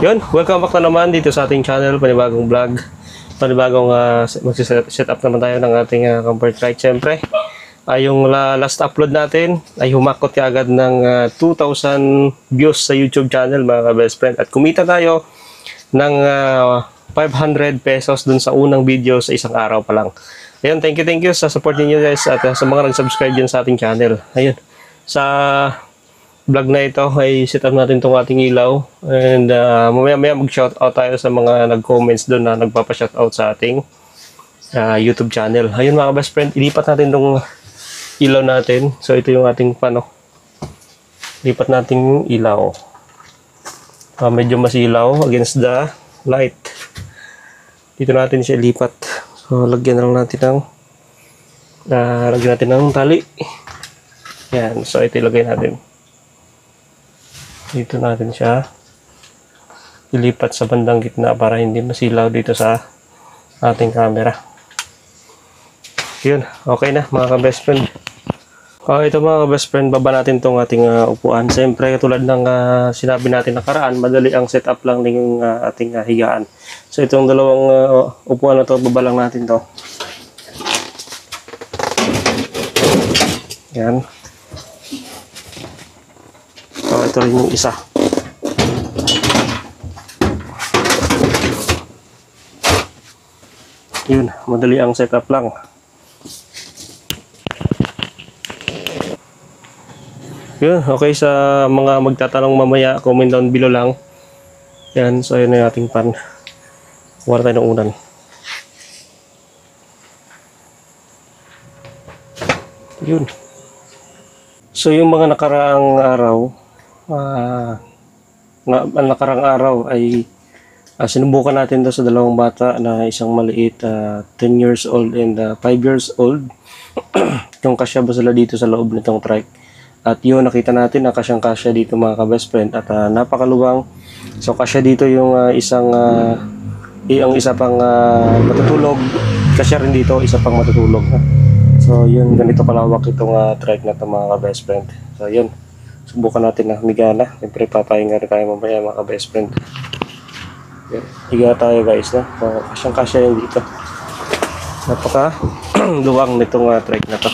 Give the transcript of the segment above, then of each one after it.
Yun, welcome back na naman dito sa ating channel, panibagong vlog, panibagong mag-set up naman tayo ng ating comfort trike. Siyempre, yung last upload natin ay humakot kaagad ng 2,000 views sa YouTube channel, mga best friend, at kumita tayo ng 500 pesos dun sa unang video sa isang araw pa lang. Ayun, thank you sa support niyo guys at sa mga nag-subscribe din sa ating channel. Ayun, sa vlog na ito ay set up natin itong ating ilaw, and mamaya mag-shoutout tayo sa mga nag-comments doon na nagpapa-shoutout sa ating YouTube channel. Ayun mga best friend, ilipat natin itong ilaw natin. So ito yung ating pano. Lipat natin yung ilaw. Medyo masilaw against the light. Dito natin siya ilipat. So lagyan na lang natin ng tali. Yan, so ito ilagay natin. Dito natin siya ilipat sa bandang gitna para hindi masilaw dito sa ating camera. Yun, okay na mga ka-best friend. Ito mga ka-best friend, baba natin itong ating upuan. Siyempre, katulad ng sinabi natin nakaraan, madali ang setup lang ng ating higaan. So itong dalawang upuan na to, baba lang natin to. Yan. Ito rin yung isa. Yun, madali ang setup lang. Yun, okay, sa mga magtatanong mamaya, comment down below lang. Yan, so yun na yung ating pan. Kuha tayo ng unan. Yun. So yung mga nakaraang araw ay sinubukan natin to sa dalawang bata, na isang maliit 10 years old and 5 years old. Yung kasya ba sila dito sa loob nitong trike, at yun nakita natin na kasyang-kasya dito mga ka-best friend, at napakaluwang. So kasya dito yung ang isa pang matutulog, kasya rin dito isa pang matutulog. So yun, ganito kalawak itong trike na ito mga ka-best friend. So yun, subukan natin na migana. Siyempre papahinga rin tayo mamaya mga ka-best friend. Yun, higa tayo guys na. So, kasyang-kasya yun dito. Napaka luwang nitong trike na to.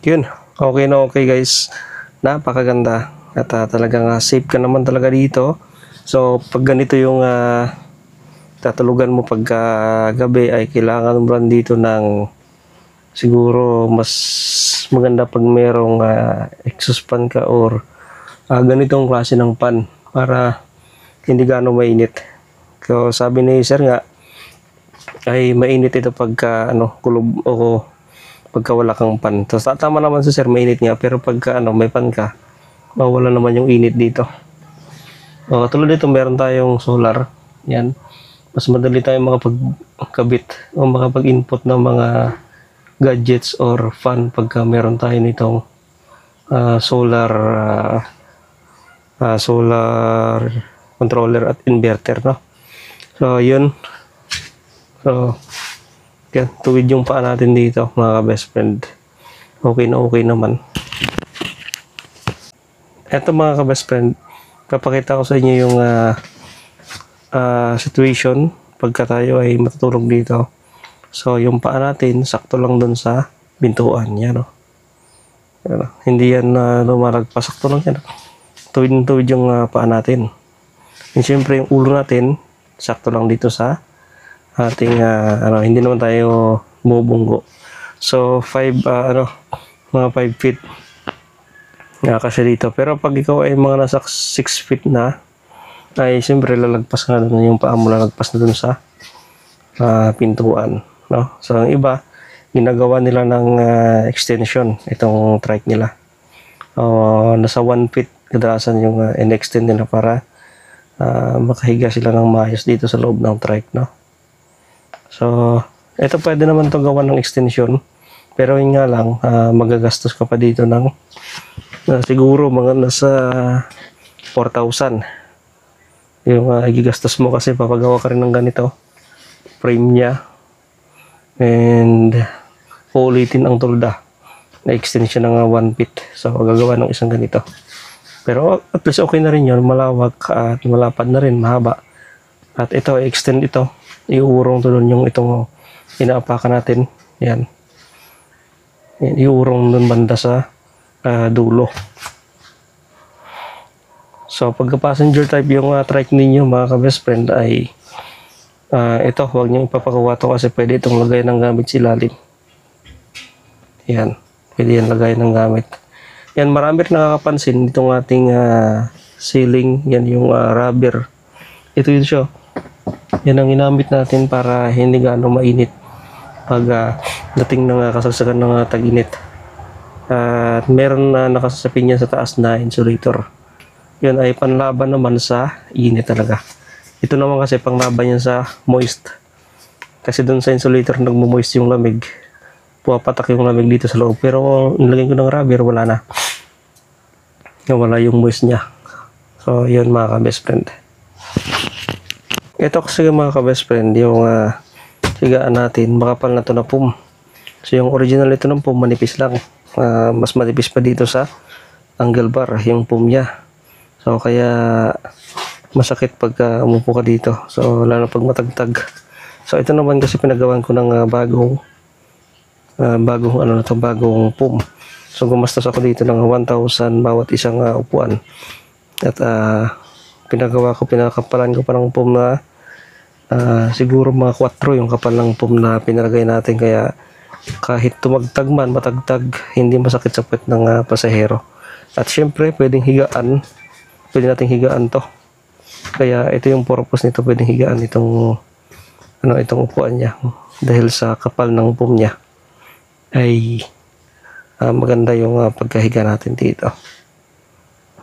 Yun, okay na okay guys. Napakaganda. At talagang safe ka naman talaga dito. So pag ganito yung tatulugan mo pagka gabi, ay kailangan mo rin dito ng siguro mas maganda pag merong exhaust fan ka or ganitong klase ng pan para hindi gaano mainit. So sabi ni sir nga ay mainit ito pagka kulob o pagka wala kang pan. So tama naman si sir, mainit nga, pero pagka may pan ka, mawala naman yung init dito. Tulad dito meron tayong solar. Yan, mas madali tayong makapagkabit o makapag-input ng mga gadgets or fan pagka meron tayo nitong solar controller at inverter, no? So yun, so yan, tuwid yung paa natin dito mga best friend. Okay na okay naman. Eto mga ka-best friend, papakita ko sa inyo yung situation pagka tayo ay matutulog dito. So yung paa natin sakto lang dun sa pintuan, yan o. Hindi yan lumalagpas, sakto lang yan. Tuwid yung paa natin. And syempre yung ulo natin sakto lang dito sa ating hindi naman tayo bubunggo. So mga 5 feet kasi dito. Pero pag ikaw ay mga nasa 6 feet na, ay syempre lalagpas nga doon yung paa mo, lalagpas na doon sa pintuan, no? So ang iba, ginagawa nila ng extension itong trike nila. Nasa 1 feet kadalasan yung in-extend nila para makahiga sila ng maayos dito sa loob ng trike, no? So ito pwede naman to gawa ng extension, pero yun nga lang, magagastos ka pa dito ng siguro mga nasa 4,000 yung gigastos mo, kasi papagawa ka rin ng ganito, frame niya, and ulitin ang tulda na extension ng 1 feet. So gagawa ng isang ganito. Pero at least okay na rin yun, malawak at malapad na rin, mahaba. At ito, extend ito, iurong to doon yung itong inaapakan natin. Yan. Yan, iurong doon banda sa dulo. So pagka passenger type yung trike ninyo mga ka-best friend ay ito, huwag nyo ipapagawa to kasi pwede itong lagay ng gamit sa ilalim. Yan, pwede yan lagay ng gamit. Yan, marami rin nakakapansin itong ating ceiling. Yan yung rubber. Ito yun siya. Yan ang ginamit natin para hindi gaano mainit pag dating ng kasagsagan ng tag-init. At meron na nakasasapin niya sa taas na insulator. Yun ay panlaban naman sa init talaga. Ito naman kasi panglaban niya sa moist. Kasi doon sa insulator nagmo-moist yung lamig. Pumapatak yung lamig dito sa loob. Pero nilagyan ko ng rubber, wala na. Wala yung moist niya. So yun mga ka-best friend. Ito kasi mga ka-best friend, yung sigaan natin, makapal na to na foam. So yung original ito ng foam, manipis lang. Mas manipis pa dito sa angle bar, yung foam niya. So kaya masakit pag umupo ka dito. So lalo pag matagtag. So ito naman kasi pinagawan ko ng bagong foam. So gumastos ako dito ng 1,000 bawat isang upuan. At pinakapalan ko pa ng foam na siguro mga 4 yung kapal ng foam na pinalagay natin, kaya kahit tumagtag man, matagtag, hindi masakit sa puwet ng pasahero. At syempre pwede nating higaan to. Kaya ito yung purpose nito, pwedeng higaan itong upuan niya. Dahil sa kapal ng foam niya ay maganda yung pagkahiga natin dito.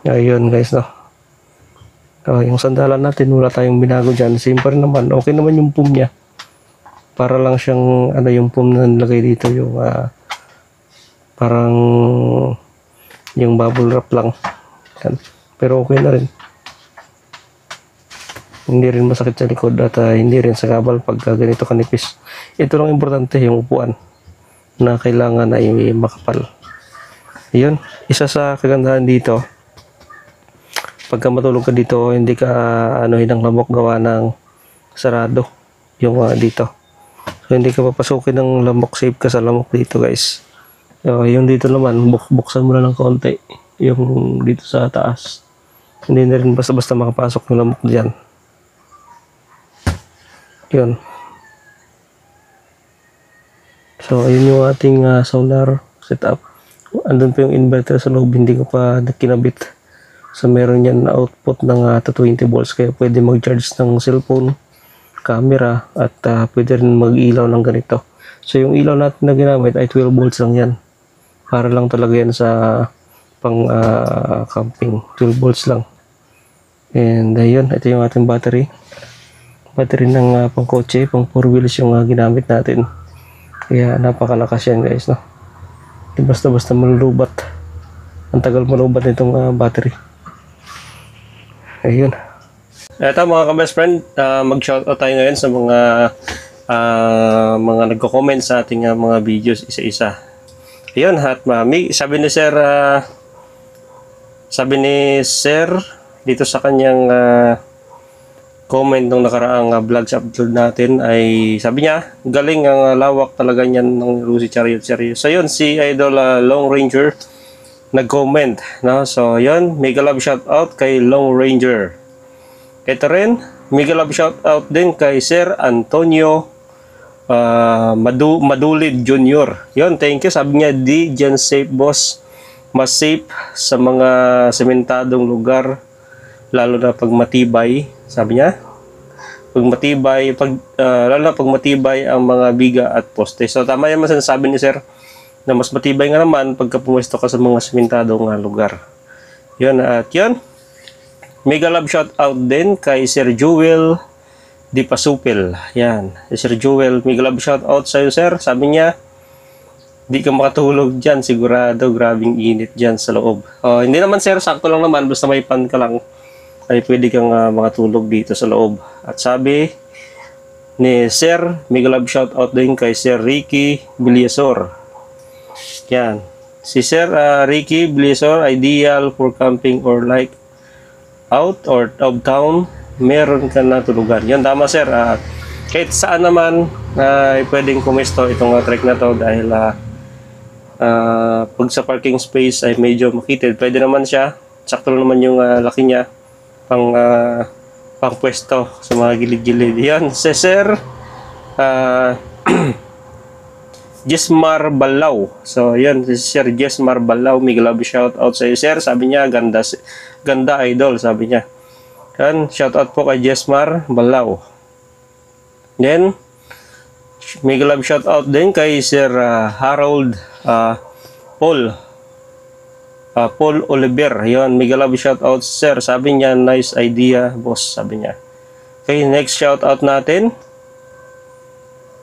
Ayun guys, no. Yung sandalan natin, wala tayong binago dyan. Same pa rin naman. Okay naman yung foam niya. Para lang siyang yung foam na nilagay dito, yung parang yung bubble wrap lang. Yan. Pero okay na rin. Hindi rin masakit sa likod at hindi rin sa kabal pag ganito kanipis. Ito lang importante, yung upuan na kailangan ay makapal. Yun, isa sa kagandahan dito, pagka matulog ka dito, hindi ka ng lamok gawa ng sarado yung dito. So hindi ka papasukin ng lamok, safe ka sa lamok dito guys. So, yung dito naman, buksan mo na ng konti yung dito sa taas. Hindi na rin basta-basta makapasok ng lamok dyan. Yun. So, ayun yung ating solar setup. Andun pa yung inverter sa loob, hindi ko pa kinabit. So, meron yan na output ng 20 volts, kaya pwede mag-charge ng cellphone, camera, at pwede rin mag-ilaw ng ganito. So, yung ilaw natin na ginamit ay 12 volts lang yan. Para lang talaga yan sa pang camping. 12 volts lang. And ayun, ito yung ating battery. Battery ng pang kotse, pang 4 wheels yung ginamit natin. Kaya napakalakas yan guys, no? Di basta-basta malulubat. Ang tagal malubat nitong battery. Ayun. Ito mga ka-best friend, mag-shoutout tayo ngayon sa mga nagko-comment sa ating mga videos isa-isa. Ayun, at sabi ni Sir dito sa kanyang comment nung nakaraang vlogs upload natin, ay sabi niya, galing ang lawak talaga niyan ng Lucy Chariot series. So yun, si Idol Long Ranger nag-comment, no? So yun, mega love shout out kay Long Ranger. Ito rin, mega love shout out din kay Sir Antonio Madulid Jr. Yun, thank you. Sabi niya, di dyan safe boss, mas safe sa mga sementadong lugar, lalo na pag matibay. Sabi niya, lalo na pag matibay ang mga biga at poste. So tama yan sinasabi ni Sir, na mas matibay nga naman pagka pumuesto ka sa mga sementadong lugar. Yun, at yun, mega love shout out din kay Sir Jewel Di Pasupil. Yan, Sir Jewel, mega love shout out sa iyo Sir. Sabi niya, di ka makatulog dyan, sigurado grabing init dyan sa loob. Hindi naman Sir, sakto lang naman, basta may pan ka lang ay pwede kang makatulog dito sa loob. At sabi ni Sir, mega love shout out din kay Sir Ricky Biliasor. Yan, Si Sir Ricky Blizzard, ideal for camping or like out or of town, meron ka na tulugan. Yan, tama sir. Kahit saan naman pwedeng kumisto itong trek na to dahil pag sa parking space ay medyo makitid. Pwede naman siya. Sakto naman yung laki niya pang pwesto sa mga gilid-gilid. Yan, si Sir Jesmar Balaw. So, yan, si Sir Jesmar Balaw. May love shout out sa iyo, sir. Sabi niya, ganda idol, sabi niya. Yan, shout out po kay Jesmar Balaw. Then, may love shout out din kay Sir Harold Paul Oliver. Yan, may love shout out, sir. Sabi niya, nice idea, boss, sabi niya. Okay, next shout out natin.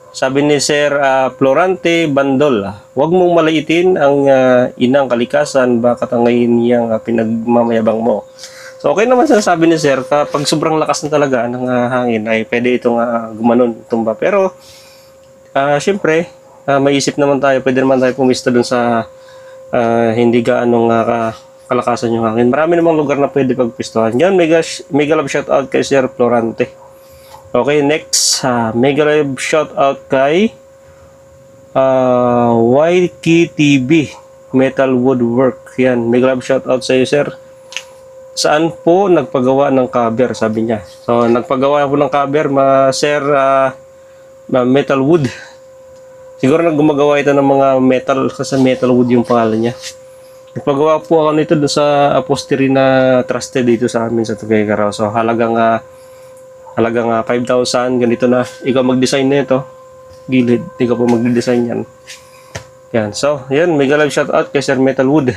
Sabi ni Sir Florante Bandol, huwag mong maliitin ang inang kalikasan, bakit ang ngayon niyang pinagmamayabang mo. So okay naman sinasabi ni Sir, kapag sobrang lakas na talaga ng hangin ay pwede itong gumanon, tumba. Pero syempre, may isip naman tayo, pwede naman tayo pumisto dun sa hindi gaanong kalakasan yung hangin. Marami namang lugar na pwede pagpistuhan. Yan, mega love shout out kay Sir Florante. Okay, next, mega live shout out kay YKTB Metal Woodwork. Yan, mega live shout out sa iyo, sir. Saan po nagpagawa ng cover, sabi niya. So, nagpagawa po ng cover, sir, metal wood. Siguro gumagawa ito ng mga metal, kasi metal wood yung pangalan niya. Nagpagawa po ako nito doon sa upholstery na trusted dito sa amin sa Tuguegarao. So, halagang 5,000, ganito na. Ikaw mag-design na ito. Gilid, ikaw po mag-design yan. Yan, so, yan, mega live shout out kay Sir Metal Wood.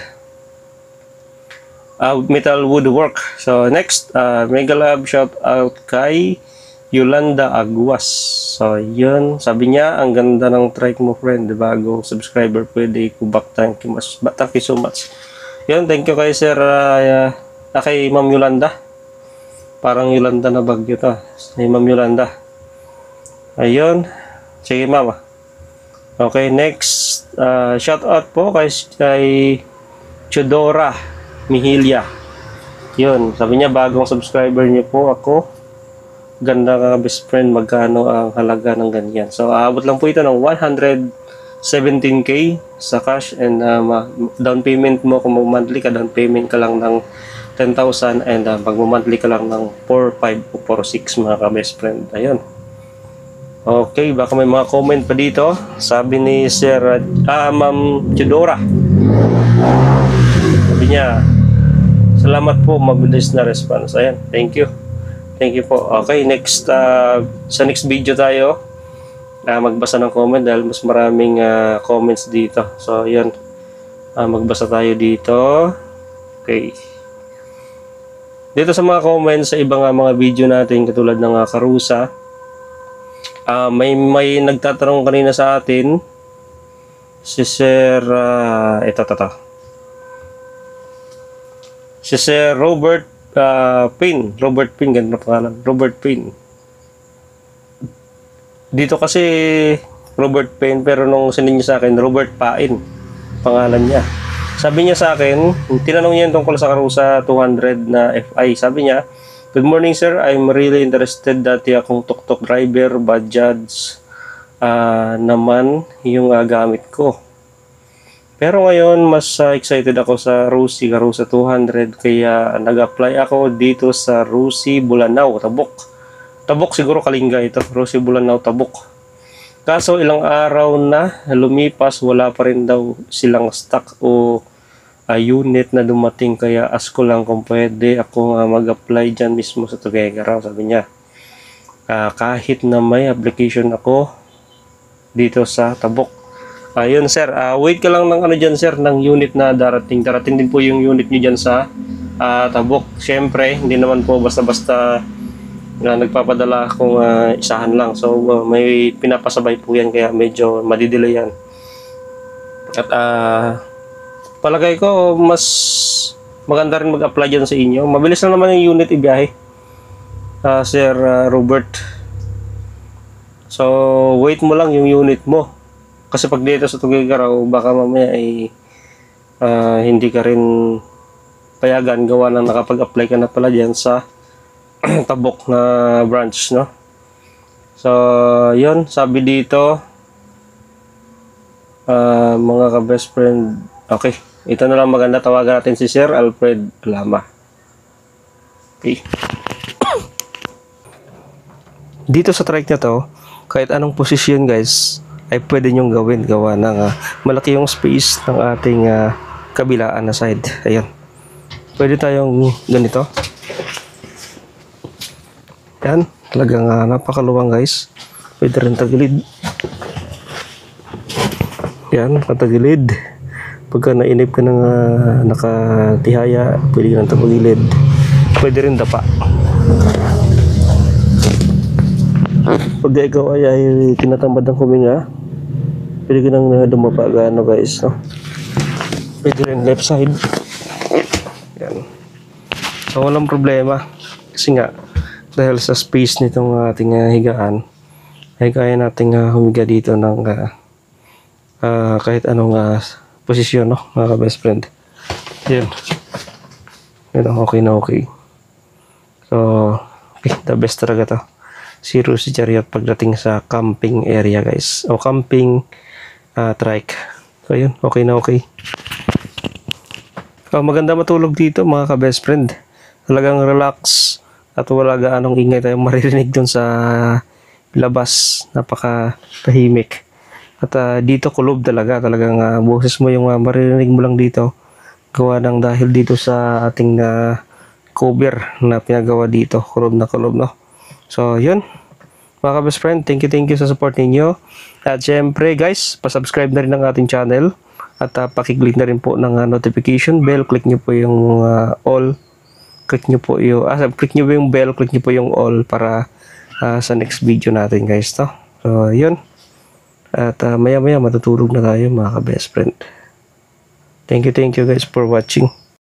Metal Woodwork. So, next, mega live shout out kay Yolanda Aguas. So, yun, sabi niya, ang ganda ng trike mo, friend. Bagong subscriber, pwede kubak. Thank you so much. Yun, thank you kay Sir, kay Ma'am Yolanda. Parang Yolanda na bagyo to. Si Ma'am Yolanda. Ayun. Sige, Mama. Okay, next. Shout out po kay Chodora Mihilya. Yun. Sabi niya, bagong subscriber niyo po ako. Ganda ka, best friend. Magkano ang halaga ng ganyan? So, aabot lang po ito ng 117k sa cash and down payment mo kung monthly ka, down payment ka lang ng 10,000 and pag-monthly ka lang ng 4,500 o 4,600 mga ka-best friend. Ayun. Okay, baka may mga comment pa dito. Sabi ni Sir Ma'am Chodora. Sabi niya, salamat po, mabilis na response. Ayan, thank you. Thank you po. Okay, next sa next video tayo magbasa ng comment dahil mas maraming comments dito. So, ayan. Magbasa tayo dito. Okay. Dito sa mga comments sa ibang mga video natin katulad ng Karusa, may nagtatanong kanina sa atin si Sir si Sir Robert Payne. Robert Payne, ganda pangalan. Robert Payne. Dito kasi Robert Payne, pero nung sinend niya sa akin, Robert Pain pangalan niya. Sabi niya sa akin, tinanong niya tungkol sa Karusa 200 na FI. Sabi niya, good morning sir, I'm really interested. Dati akong tuk-tuk driver, Bajaj naman yung gamit ko. Pero ngayon, mas excited ako sa Rusi Karusa 200. Kaya nag-apply ako dito sa Rusi Bulanao, Tabuk. Tabuk siguro Kalinga ito, Rusi Bulanao, Tabuk. Kaso ilang araw na lumipas, wala pa rin daw silang stock o unit na dumating, kaya ask ko lang kung pwede ako mag-apply dyan mismo sa Tuguegarao, sabi niya. Kahit na may application ako dito sa Tabuk. Ayun sir, wait ka lang ng dyan sir, ng unit na darating. Darating din po yung unit nyo dyan sa Tabuk. Siyempre, hindi naman po basta-basta nagpapadala kung isahan lang. So, may pinapasabay po yan, kaya medyo madidelay yan. At palagay ko, mas maganda rin mag-apply dyan sa inyo. Mabilis lang naman yung unit ibiyahe, Sir Robert. So, wait mo lang yung unit mo. Kasi pag dito sa Tuguegarao, baka mamaya ay hindi ka rin payagan gawa na nakapag-apply ka na pala dyan sa Tabok na branch, no? So, yun, sabi dito, mga ka-best friend, okay, ito na lang maganda, tawagan natin si Sir Alfred Lama. Okay. Dito sa trike na to, kahit anong posisyon guys, ay pwede nyong gawin, gawa ng malaki yung space ng ating kabilaan na side. Ayan. Pwede tayong ganito. Yan, talagang napakaluwang guys. Pwede rin tagilid. Yan, patagilid. Pagka nainip ka ng nakatihaya, pwede ka nang tagilid. Pwede rin dapa. Pag ikaw ay tinatamad ng huminga, pwede ka nang dumapa gaano guys, no? Pwede rin left side. Yan. So walang problema. Kasi nga, dahil sa space nitong ating higaan, ay kaya nating humiga dito ng kahit anong posisyon, no? Mga ka-best friend. Yan. Yan, okay na okay. So, okay, the best talaga to. Si Rusi Chariot pagdating sa camping area guys, o camping trike. So yun, okay na okay. So, maganda matulog dito mga ka-best friend. Talagang relax at wala gaanong ingay tayong maririnig dun sa labas. Napaka tahimik. At dito kulob talaga. Talagang boses mo yung maririnig mo lang dito. Gawa ng dahil dito sa ating cover na pinagawa dito. Kulob na kulob, no? So, yun. Mga ka-best friend, thank you sa support ninyo. At syempre guys, pasubscribe na rin ng ating channel. At pakiclick na rin po ng notification bell. Click nyo po yung all. Click nyo po yung click nyo po yung bell. Click nyo po yung all para sa next video natin guys, to. So, yun. At maya maya matutulog na tayo mga ka-best friend. Thank you guys for watching.